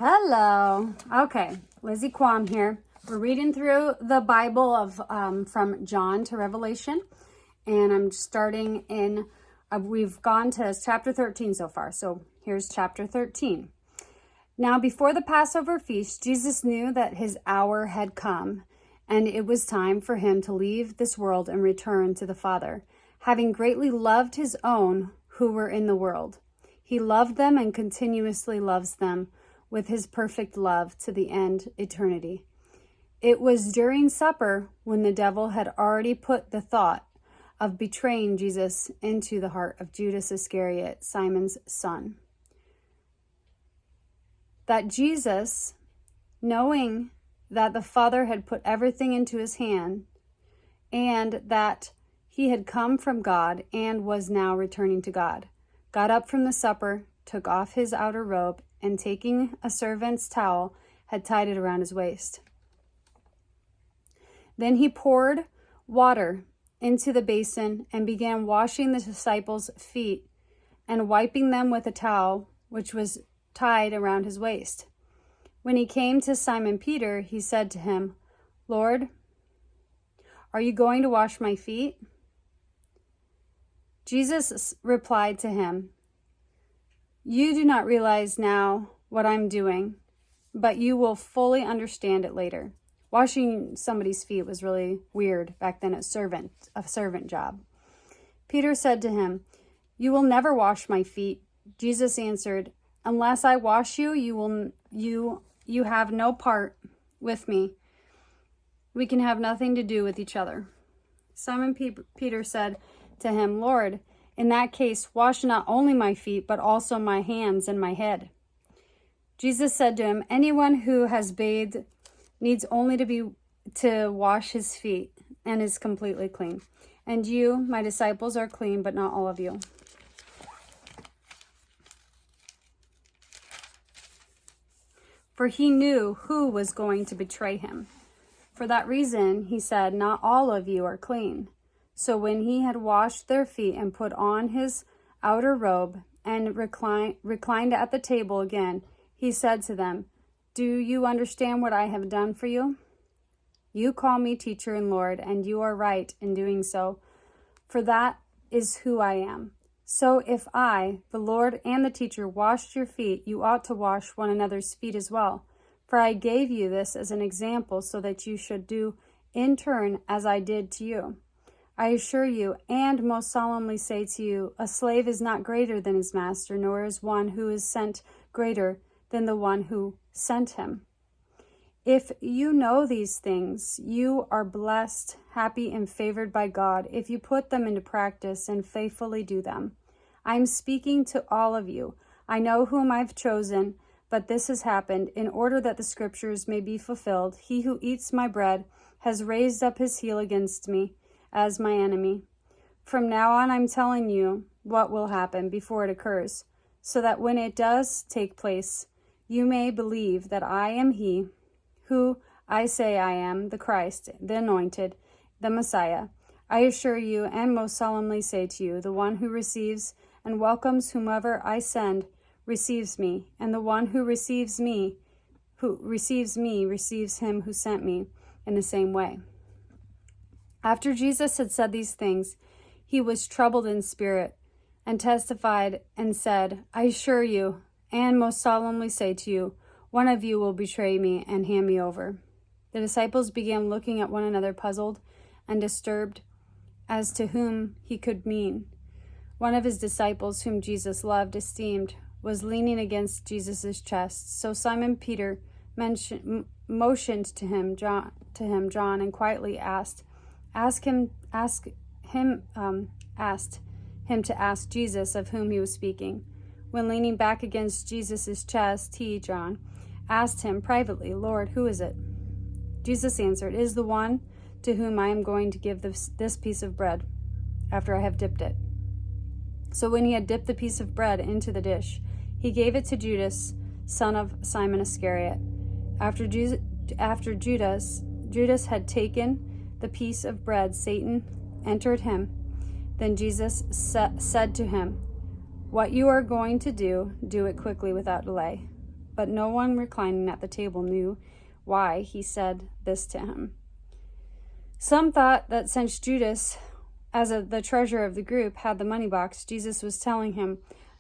Hello. Okay, Lizzie Quam here. We're reading through the Bible of from John to Revelation, and I'm starting in. We've gone to chapter 13 so far. So here's chapter 13. Now, before the Passover feast, Jesus knew that his hour had come, and it was time for him to leave this world and return to the Father, having greatly loved his own who were in the world. He loved them and continuously loves them with his perfect love to the end eternity. It was during supper when the devil had already put the thought of betraying Jesus into the heart of Judas Iscariot, Simon's son. That Jesus, knowing that the Father had put everything into his hand and that he had come from God and was now returning to God, got up from the supper, took off his outer robe, and taking a servant's towel, had tied it around his waist. Then he poured water into the basin and began washing the disciples' feet and wiping them with a towel which was tied around his waist. When he came to Simon Peter, he said to him, "Lord, are you going to wash my feet?" Jesus replied to him, "You do not realize now what I'm doing, but you will fully understand it later." Washing somebody's feet was really weird back then, a servant job. Peter said to him, "You will never wash my feet." Jesus answered, "Unless I wash you, you have no part with me. We can have nothing to do with each other." Simon Peter said to him, "Lord, in that case, wash not only my feet, but also my hands and my head." Jesus said to him, "Anyone who has bathed needs only to wash his feet and is completely clean. And you, my disciples, are clean, but not all of you." For he knew who was going to betray him. For that reason, he said, "Not all of you are clean." So when he had washed their feet and put on his outer robe and reclined at the table again, he said to them, "Do you understand what I have done for you? You call me teacher and Lord, and you are right in doing so, for that is who I am. So if I, the Lord and the teacher, washed your feet, you ought to wash one another's feet as well. For I gave you this as an example so that you should do in turn as I did to you. I assure you, and most solemnly say to you, a slave is not greater than his master, nor is one who is sent greater than the one who sent him. If you know these things, you are blessed, happy, and favored by God if you put them into practice and faithfully do them. I am speaking to all of you. I know whom I've chosen, but this has happened in order that the scriptures may be fulfilled. He who eats my bread has raised up his heel against me as my enemy. From now on, I'm telling you what will happen before it occurs, so that when it does take place, you may believe that I am he who I say I am, the Christ, the Anointed, the Messiah. I assure you and most solemnly say to you, the one who receives and welcomes whomever I send receives me, and the one who receives me receives him who sent me in the same way." After Jesus had said these things, he was troubled in spirit and testified and said, "I assure you and most solemnly say to you, one of you will betray me and hand me over." The disciples began looking at one another, puzzled and disturbed as to whom he could mean. One of his disciples, whom Jesus loved, esteemed, was leaning against Jesus' chest. So Simon Peter motioned to him, John, and quietly asked him to ask Jesus of whom he was speaking. When leaning back against Jesus' chest, he, John, asked him privately, "Lord, who is it?" Jesus answered, "It is the one to whom I am going to give this piece of bread after I have dipped it." So when he had dipped the piece of bread into the dish, he gave it to Judas, son of Simon Iscariot. After Judas had taken the piece of bread, Satan entered him. Then Jesus said to him, "What you are going to do, do it quickly without delay." but no one reclining at the table knew why he said this to him. Some thought that since Judas, as the treasurer of the group, had the money box, Jesus was telling him,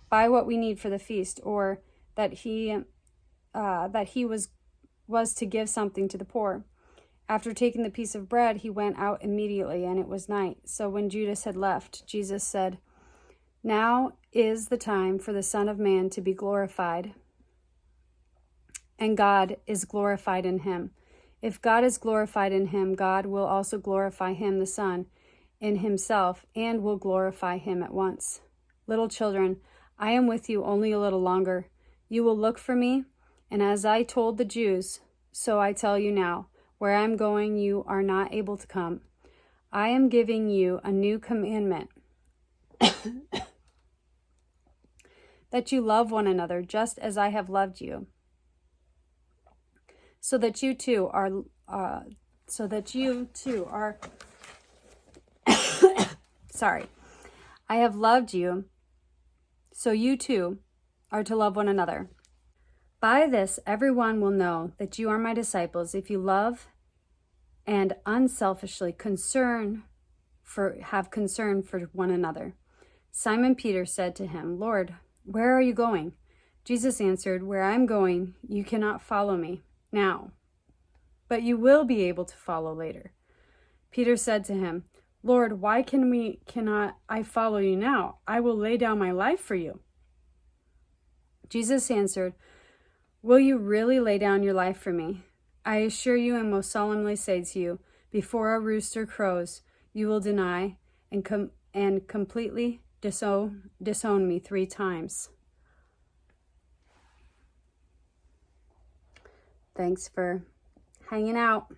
"Buy what we need for the feast," or that he was to give something to the poor. After taking the piece of bread, he went out immediately, and it was night. So when Judas had left, Jesus said, "Now is the time for the Son of Man to be glorified, and God is glorified in him. If God is glorified in him, God will also glorify him, the Son, in himself, and will glorify him at once. Little children, I am with you only a little longer. You will look for me, and as I told the Jews, so I tell you now, where I am going, you are not able to come. I am giving you a new commandment, that you love one another just as I have loved you, so that you too are sorry. I have loved you, so you too are to love one another. By this, everyone will know that you are my disciples if you love and unselfishly have concern for one another." Simon Peter said to him, "Lord, where are you going?" Jesus answered, "Where I am going, you cannot follow me now, but you will be able to follow later." Peter said to him, "Lord, why cannot I follow you now? I will lay down my life for you." Jesus answered, "Will you really lay down your life for me? I assure you and most solemnly say to you, before a rooster crows, you will deny and completely disown me 3 times. Thanks for hanging out.